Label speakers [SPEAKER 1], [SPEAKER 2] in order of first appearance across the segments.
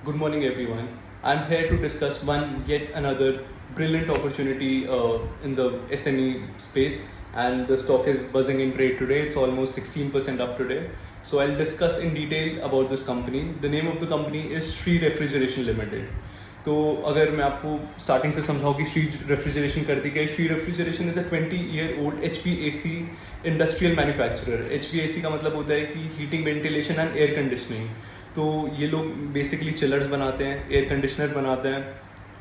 [SPEAKER 1] Good morning, everyone. I'm here to discuss one yet another brilliant opportunity in the SME space, and the stock is buzzing in trade today. It's almost 16% up today. So I'll discuss in detail about this company. The name of the company is Shree Refrigeration Limited. तो अगर मैं आपको starting से समझाऊँ कि Shri refrigeration करती क्या है, Shri refrigeration is a 20-year-old HVAC industrial manufacturer. HVAC का मतलब होता है कि heating, ventilation and air conditioning. तो ये लोग बेसिकली चिलर्स बनाते हैं, एयर कंडीशनर बनाते हैं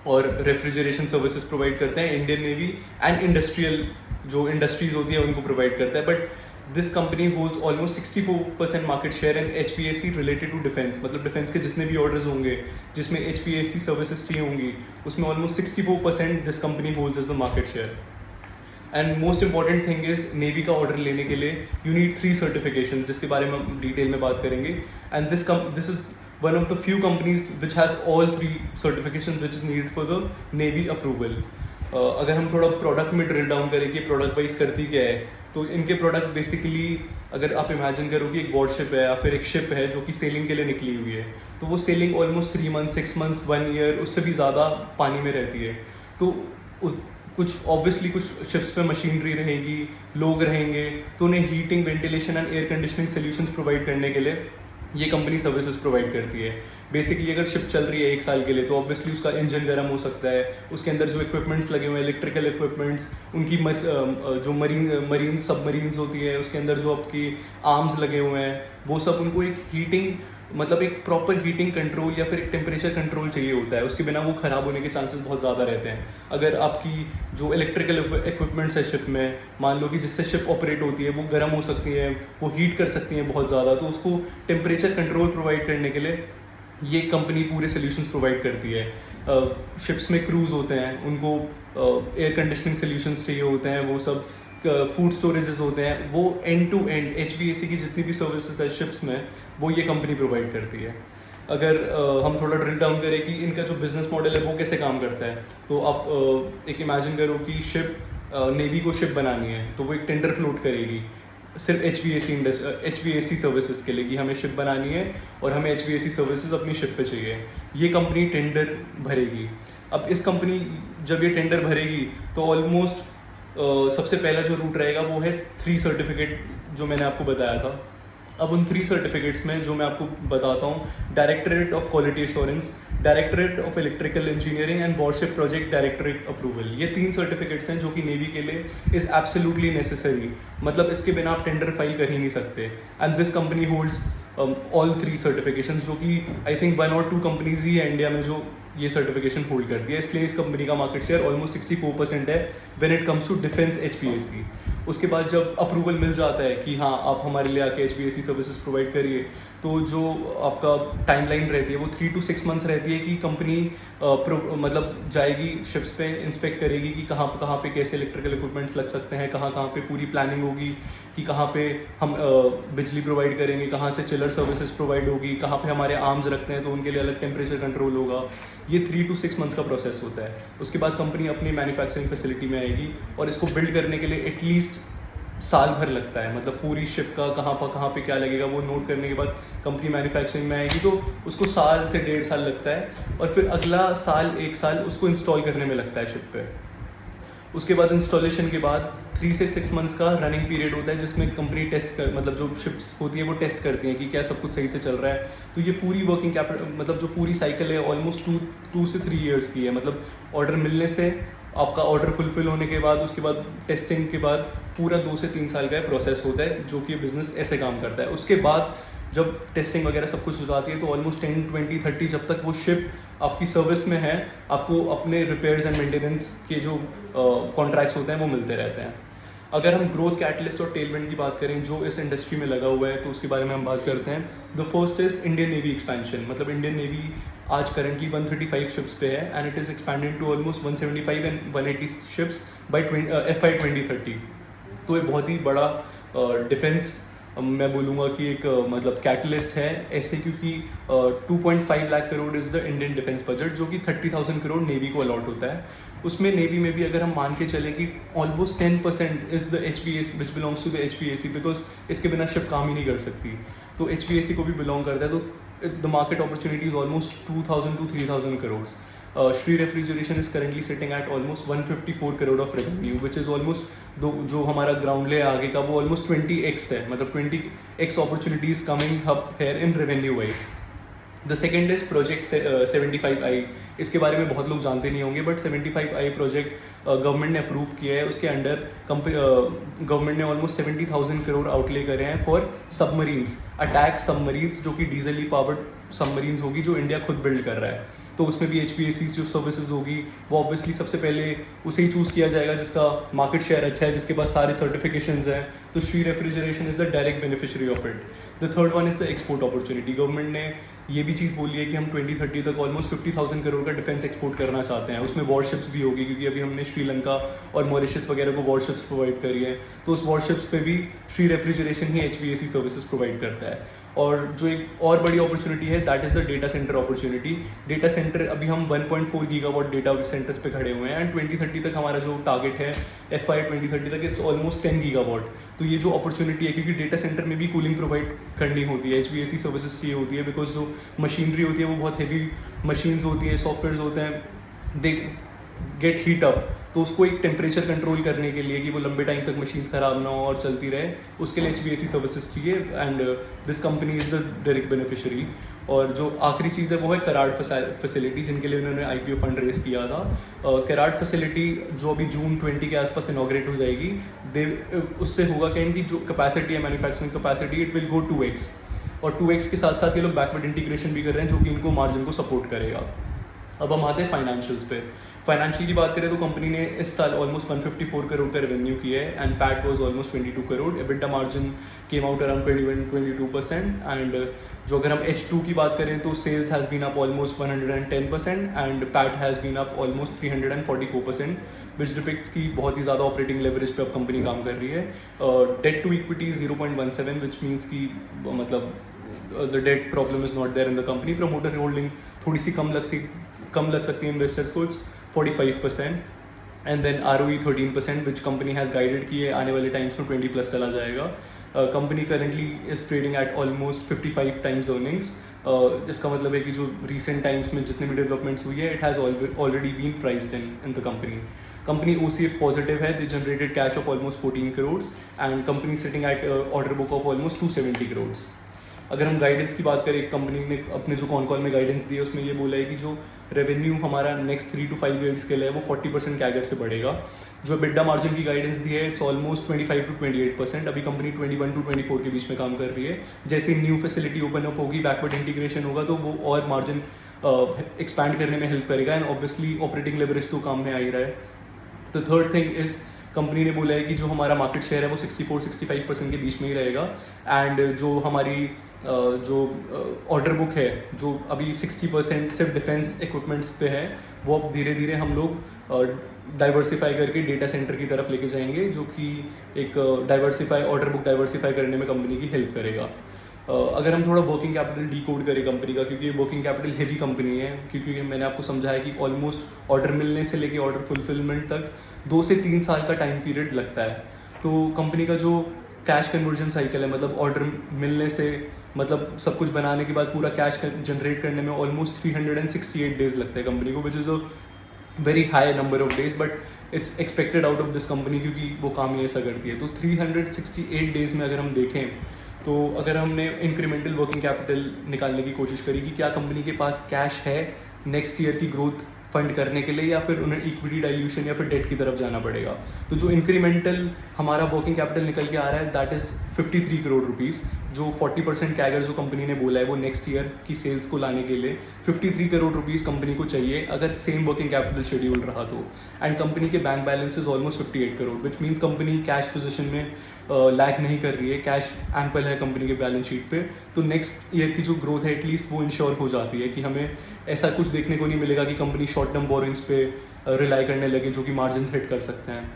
[SPEAKER 1] और रेफ्रिजरेशन सर्विसेज प्रोवाइड करते हैं। इंडियन नेवी एंड इंडस्ट्रियल जो इंडस्ट्रीज होती है उनको प्रोवाइड करता है। But this company holds almost 64% market share in HVAC related to defence. मतलब डिफेंस के जितने भी ऑर्डर्स होंगे जिसमें HVAC सर्विसेज चाहिए होंगी, उसमें almost 64% this company holds as a market share. And most important thing is navy का ऑर्डर लेने के लिए यू नीड 3 सर्टिफिकेशन, जिसके बारे में हम डिटेल में बात करेंगे। And this is one of the few companies which has all 3 certification which is needed for the navy approval. अगर हम थोड़ा प्रोडक्ट में ड्रिल डाउन करें कि प्रोडक्ट वाइज करती क्या है, तो इनके प्रोडक्ट बेसिकली अगर आप इमेजिन करो कि एक वॉरशिप है या फिर एक शिप है जो कि सेलिंग के लिए निकली हुई है, तो वो selling almost 3 month 6 months 1 year उससे भी ज़्यादा पानी में रहती है। तो कुछ ऑब्वियसली कुछ शिप्स पे मशीनरी रहेगी, लोग रहेंगे, तो उन्हें heating, ventilation and air conditioning solutions provide करने के लिए ये कंपनी सर्विसेज प्रोवाइड करती है। बेसिकली अगर शिप चल रही है 1 साल के लिए, तो ऑब्वियसली उसका इंजन गर्म हो सकता है, उसके अंदर जो इक्विपमेंट्स लगे हुए हैं, इलेक्ट्रिकल इक्विपमेंट्स, उनकी जो मरीन सबमरीन्स होती है उसके अंदर जो आपकी आर्म्स लगे हुए हैं, वो सब उनको एक हीटिंग मतलब एक प्रॉपर हीटिंग कंट्रोल या फिर एक टेम्परेचर कंट्रोल चाहिए होता है। उसके बिना वो ख़राब होने के चांसेस बहुत ज़्यादा रहते हैं। अगर आपकी जो इलेक्ट्रिकल इक्विपमेंट्स है शिप में, मान लो कि जिससे शिप ऑपरेट होती है, वो गर्म हो सकती है, वो हीट कर सकती हैं बहुत ज़्यादा, तो उसको टेम्परेचर कंट्रोल प्रोवाइड करने के लिए ये कंपनी पूरे सोल्यूशंस प्रोवाइड करती है। शिप्स में क्रूज होते हैं, उनको एयर कंडीशनिंग सोल्यूशंस चाहिए होते हैं, वो सब फूड स्टोरेजेस होते हैं, वो एंड टू एंड HVAC की जितनी भी सर्विसेज है शिप्स में, वो ये कंपनी प्रोवाइड करती है। अगर हम थोड़ा ड्रिल डाउन करें कि इनका जो बिजनेस मॉडल है वो कैसे काम करता है, तो आप एक इमेजिन करो कि शिप नेवी को शिप बनानी है, तो वो एक टेंडर फ्लोट करेगी सिर्फ HVAC सर्विसेज के लिए कि हमें शिप बनानी है और हमें HVAC सर्विसेज अपनी शिप पे चाहिए। ये कंपनी टेंडर भरेगी। अब इस कंपनी जब ये टेंडर भरेगी तो ऑलमोस्ट सबसे पहला जो रूट रहेगा वो है 3 सर्टिफिकेट जो मैंने आपको बताया था। अब उन 3 सर्टिफिकेट्स में जो मैं आपको बताता हूँ, directorate of quality assurance, directorate of electrical engineering and worship project directorate approval. ये 3 सर्टिफिकेट्स हैं जो कि नेवी के लिए इज़ एब्सोल्युटली नेसेसरी। मतलब इसके बिना आप टेंडर फाइल कर ही नहीं सकते। And this company holds all 3 certification, जो कि आई थिंक 1 और 2 कंपनीज ही है इंडिया में जो ये सर्टिफिकेशन होल्ड करती है। इसलिए इस कंपनी का मार्केट शेयर ऑलमोस्ट 64% है when it comes to defence HVAC। उसके बाद जब अप्रूवल मिल जाता है कि हाँ आप हमारे लिए आके HVAC सर्विसेज प्रोवाइड करिए, तो जो आपका टाइमलाइन रहती है वो 3 to 6 मंथ्स रहती है कि कंपनी मतलब जाएगी शिप्स पे, इंस्पेक्ट करेगी कि कहाँ पे कैसे इलेक्ट्रिकल इक्विपमेंट्स लग सकते हैं, कहाँ पे पूरी प्लानिंग होगी कि कहाँ पे हम बिजली प्रोवाइड करेंगे, कहाँ से चिलर सर्विसेज प्रोवाइड होगी, कहाँ पे हमारे आर्म्स रखते हैं तो उनके लिए अलग टेम्परेचर कंट्रोल होगा। ये 3 to 6 मंथ्स का प्रोसेस होता है। उसके बाद कंपनी अपनी मैन्युफैक्चरिंग फैसिलिटी में आएगी और इसको बिल्ड करने के लिए एटलीस्ट साल भर लगता है। मतलब पूरी शिप का कहाँ पे क्या लगेगा वो नोट करने के बाद कंपनी मैन्युफैक्चरिंग में आएगी, तो उसको साल से 1.5 साल लगता है और फिर अगला साल 1 साल उसको इंस्टॉल करने में लगता है शिप पे। उसके बाद इंस्टॉलेशन के बाद 3 से 6 मंथ्स का रनिंग पीरियड होता है जिसमें कंपनी मतलब जो शिप्स होती है वो टेस्ट करती हैं कि क्या सब कुछ सही से चल रहा है। तो ये पूरी वर्किंग कैपिटल मतलब जो पूरी साइकिल है ऑलमोस्ट 2 से 3 ईयर्स की है। मतलब ऑर्डर मिलने से आपका ऑर्डर फुलफिल होने के बाद, उसके बाद टेस्टिंग के बाद पूरा 2 से 3 साल का प्रोसेस होता है, जो कि बिज़नेस ऐसे काम करता है। उसके बाद जब टेस्टिंग वगैरह सब कुछ हो जाती है तो ऑलमोस्ट 10, 20, 30 जब तक वो शिप आपकी सर्विस में है, आपको अपने रिपेयर्स एंड मेंटेनेंस के जो कॉन्ट्रैक्ट्स होते हैं वो मिलते रहते हैं। अगर हम ग्रोथ कैटलिस्ट और टेलविंड की बात करें जो इस इंडस्ट्री में लगा हुआ है, तो उसके बारे में हम बात करते हैं। The first is Indian navy expansion. मतलब इंडियन नेवी आज करंटली 135 शिप्स पे है and it is expanded to almost 175 and 180 ships by FY 2030। तो ये बहुत ही बड़ा डिफेंस मैं बोलूँगा कि एक मतलब कैटलिस्ट है ऐसे, क्योंकि 2.5 lakh crore is the Indian defence budget, जो कि 30,000 करोड़ नेवी को अलॉट होता है। उसमें नेवी में भी अगर हम मान के चलें कि almost 10% is the HVAC which belongs to the HVAC, because इसके बिना शिप काम ही नहीं कर सकती, तो HVAC को भी बिलोंग करता है। तो the market opportunity is almost 2,000 to 3,000 crores. Shree Refrigeration is currently sitting at almost 154 crore of revenue, which is almost जो हमारा ग्राउंड ले आगे का वो almost 20x है, मतलब 20x opportunities coming up here in revenue wise. The second is project 75I. इसके बारे में बहुत लोग जानते नहीं होंगे, बट 75I प्रोजेक्ट गवर्नमेंट ने अप्रूव किया है. उसके अंडर गवर्नमेंट ने ऑलमोस्ट 70,000 करोड़ आउटले करे हैं फॉर सबमरीन्स, अटैक सबमरीन्स, जो कि डीजली पावर्ड सबमरीन्स होगी जो इंडिया खुद बिल्ड कर रहा है. तो उसमें भी HPAC जो सर्विसेज होगी वो ऑब्वियसली सबसे पहले उसे ही चूज़ किया जाएगा जिसका मार्केट शेयर अच्छा है, जिसके पास सारे सर्टिफिकेशंस हैं. तो Shri refrigeration is the direct beneficiary of it. The third one is the export opportunity. Government ने ये भी चीज़ बोली है कि हम 2030 तक ऑलमोस्ट 50,000 करोड़ का डिफेंस एक्सपोर्ट करना चाहते हैं. उसमें वॉरशिप्स भी होगी, क्योंकि अभी हमने श्रीलंका और मॉरिशस वगैरह को वॉरशिप्स प्रोवाइड करी है. तो उस वॉरशिप्स पे भी श्री रेफ्रिजरेशन ही HVAC सर्विसेज प्रोवाइड करता है. और जो एक और बड़ी अपॉर्चुनिटी है that is the data centre opportunity. Data centre अभी हम 1.4 गीगावाट डेटा सेंटर्स पे खड़े हुए हैं, एंड 2030 तक हमारा जो टारगेट है FY 2030 तक इट्स ऑलमोस्ट 10 गीगावाट. तो ये जो अपॉर्चुनिटी है, क्योंकि डेटा सेंटर में भी कूलिंग प्रोवाइड करनी होती है, HVAC सर्विसेज चाहिए होती है, बिकॉज जो मशीनरी होती है वो बहुत हैवी मशीन्स होती है, सॉफ्टवेयर्स होते हैं, दे गेट हीट अप. तो उसको एक टेम्परेचर कंट्रोल करने के लिए कि वो लंबे टाइम तक मशीन्स ख़राब ना हो और चलती रहे, उसके लिए HVAC सर्विसेज चाहिए, and this company is the direct beneficiary. और जो आखिरी चीज़ है वो है कराड फैसिलिटी, जिनके लिए उन्होंने IPO फंड रेस किया था. कराड फैसिलिटी जो अभी जून 20 के आसपास इनॉग्रेट हो जाएगी, उससे होगा क्या, इनकी जो कैपेसिटी है, manufacturing capacity, it will go 2x. और 2x के साथ साथ ये लोग बैकवर्ड इंटीग्रेशन भी कर रहे हैं, जो कि इनको मार्जिन को सपोर्ट करेगा. अब हम आते हैं फाइनेंशियल्स पे. फाइनेंशियल की बात करें तो कंपनी ने इस साल ऑलमोस्ट 154 करोड़ का रेवेन्यू किया है, and PAT was almost 22 crore. EBITDA margin came out around 22%. And जो अगर हम H2 की बात करें तो sales has been up almost 110%, and PAT has been up almost 344%, which depicts की बहुत ही ज़्यादा ऑपरेटिंग लेवरेज पे अब कंपनी काम कर रही है. Debt to equity 0.17, which means की मतलब the debt problem is not there in the company. Promoter holding थोड़ी सी कम लग सकती है इन्वेस्टर्स को, it's 45%. And then ROE 13%, which company has guided की है आने वाले टाइम्स में 20+ चला जाएगा. कंपनी currently is trading at almost 55 times earnings. इसका मतलब है कि जो रिसेंट टाइम्स में जितने भी डेवलपमेंट्स हुई है, it has already been priced in the company. Company OCF positive है, दे generated cash of almost 14 crore, and company sitting at order book of almost 270 crore. अगर हम गाइडेंस की बात करें, कंपनी ने अपने जो कॉल में गाइडेंस दी है उसमें ये बोला है कि जो रेवेन्यू हमारा नेक्स्ट 3 to 5 ईयर्स के लिए है वो 40% कैगर से बढ़ेगा. जो EBITDA मार्जिन की गाइडेंस दी है इट्स ऑलमोस्ट 25 to 28%. अभी कंपनी 21 to 24 के बीच में काम कर रही है. जैसे न्यू फैसिलिटी ओपन अप होगी, बैकवर्ड इंटीग्रेशन होगा, तो वो और मार्जिन एक्सपैंड करने में हेल्प करेगा, एंड ऑब्वियसली ऑपरेटिंग लेवरेज तो काम में आ ही रहा है. The third thing is company ने बोला है कि जो हमारा मार्केट शेयर है वो 64-65% के बीच में ही रहेगा, एंड जो हमारी जो ऑर्डर बुक है जो अभी 60% सिर्फ डिफेंस इक्विपमेंट्स पे है, वो अब धीरे धीरे हम लोग डाइवर्सिफाई करके डेटा सेंटर की तरफ लेके जाएंगे, जो कि एक ऑर्डर बुक डाइवर्सिफाई करने में कंपनी की हेल्प करेगा. अगर हम थोड़ा वर्किंग कैपिटल डीकोड करें कंपनी का, क्योंकि ये वर्किंग कैपिटल हेवी कंपनी है, क्योंकि मैंने आपको समझाया कि ऑलमोस्ट ऑर्डर मिलने से लेके ऑर्डर फुलफिलमेंट तक 2 से 3 साल का टाइम पीरियड लगता है. तो कंपनी का जो कैश कन्वर्जन साइकिल है, मतलब ऑर्डर मिलने से मतलब सब कुछ बनाने के बाद पूरा कैश जनरेट करने में ऑलमोस्ट 368 डेज लगते हैं कंपनी को, which is a very high number of days, but it's expected out of this company, क्योंकि वो काम ही ऐसा करती है. तो 368 डेज में अगर हम देखें तो अगर हमने इंक्रीमेंटल वर्किंग कैपिटल निकालने की कोशिश करी कि क्या कंपनी के पास कैश है नेक्स्ट ईयर की ग्रोथ फंड करने के लिए, या फिर उन्हें इक्विटी डाइल्यूशन या फिर डेट की तरफ जाना पड़ेगा. तो जो इंक्रीमेंटल हमारा वर्किंग कैपिटल निकल के आ रहा है दैट इज़ 53 करोड़ रुपीज़. जो 40% कैगर जो कंपनी ने बोला है वो नेक्स्ट ईयर की सेल्स को लाने के लिए 53 करोड़ रुपीज़ कंपनी को चाहिए अगर सेम वर्किंग कैपिटल शेड्यूल रहा तो. एंड कंपनी के bank balance is almost 58 crore, which means company cash position में लैक नहीं कर रही है, कैश एम्पल है कंपनी के बैलेंस शीट पे. तो नेक्स्ट ईयर की जो ग्रोथ है एटलीस्ट वो इंश्योर हो जाती है कि हमें ऐसा कुछ देखने को नहीं मिलेगा कि कंपनी शॉर्ट टर्म बोरिंग्स पे रिलाई करने लगे, जो कि मार्जिन हिट कर सकते हैं.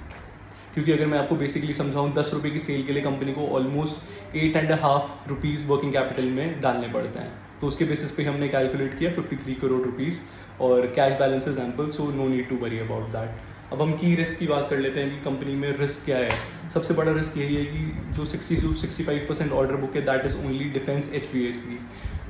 [SPEAKER 1] क्योंकि अगर मैं आपको बेसिकली समझाऊँ, 10 रुपये की सेल के लिए कंपनी को ऑलमोस्ट 8.5 रुपीज़ वर्किंग कैपिटल में डालने पड़ते हैं. तो उसके बेसिस पे हमने कैलकुलेट किया 53 करोड़ रुपीज़, और cash balances ample, so no need to worry about that. अब हम की रिस्क की बात कर लेते हैं कि कंपनी में रिस्क क्या है. सबसे बड़ा रिस्क यही है कि जो 60 to 65% ऑर्डर बुक है that is only defence HVAC।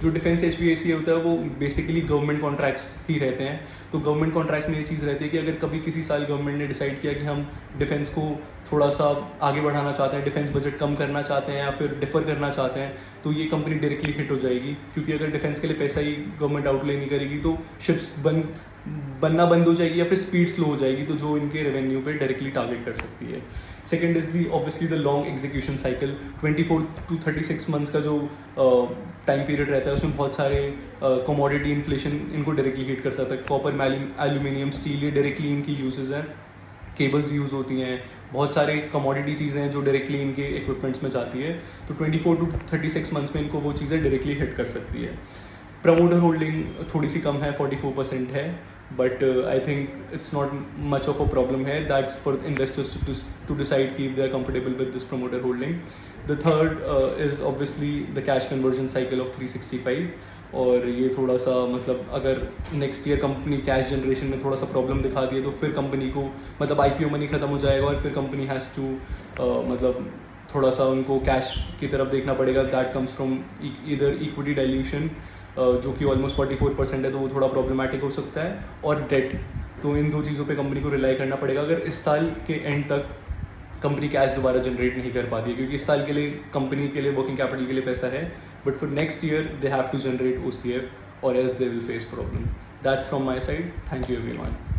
[SPEAKER 1] जो डिफेंस HVAC होता है वो बेसिकली गवर्नमेंट कॉन्ट्रैक्ट्स ही रहते हैं। तो गवर्नमेंट कॉन्ट्रैक्ट्स में ये चीज़ रहती है कि अगर कभी किसी साल गवर्नमेंट ने डिसाइड किया कि हम डिफेंस को थोड़ा सा आगे बढ़ाना चाहते हैं, डिफेंस बजट कम करना चाहते हैं या फिर डिफ़र करना चाहते हैं, तो ये कंपनी डायरेक्टली हिट हो जाएगी। क्योंकि अगर डिफेंस के लिए पैसा ही गवर्नमेंट आउटले नहीं करेगी तो शिप्स बनना बंद हो जाएगी या फिर स्पीड स्लो हो जाएगी, तो जो इनके रेवेन्यू पे डायरेक्टली टारगेट कर सकती है। Second is the obviously the long execution cycle. 24 to 36 months का जो टाइम पीरियड रहता है उसमें बहुत सारे कमोडिटी इन्फ्लेशन इनको डायरेक्टली हिट कर सकता है। कॉपर, एल्यूमिनियम, स्टील, ये डायरेक्टली इनकी यूजेस हैं। केबल्स यूज़ होती हैं, बहुत सारे कमोडिटी चीज़ें हैं जो डायरेक्टली इनके इक्विपमेंट्स में जाती है। तो 24 to 36 मंथ्स में इनको वो चीज़ें डायरेक्टली हिट कर सकती है। प्रमोटर होल्डिंग थोड़ी सी कम है, 44% है, but I think it's not much of a problem है। That's for investors to decide कि they are comfortable with this promoter holding. The third is obviously the cash conversion cycle of 365, और ये थोड़ा सा मतलब अगर next year company cash generation में थोड़ा सा प्रॉब्लम दिखाती है तो फिर कंपनी को मतलब IPO मनी ख़त्म हो जाएगा और फिर कंपनी हैज़ टू मतलब थोड़ा सा उनको कैश की तरफ देखना पड़ेगा। दैट कम्स फ्रॉम इधर इक्विटी डाइल्यूशन जो कि ऑलमोस्ट 44% है, तो वो थोड़ा प्रॉब्लमेटिक हो सकता है, और डेट। तो इन दो चीज़ों पे कंपनी को रिलाई करना पड़ेगा अगर इस साल के एंड तक कंपनी कैश दोबारा जनरेट नहीं कर पाती है, क्योंकि इस साल के लिए कंपनी के लिए वर्किंग कैपिटल के लिए पैसा है, but for next year they have to generate OCF और else they will face problem. That's from my side. Thank you everyone.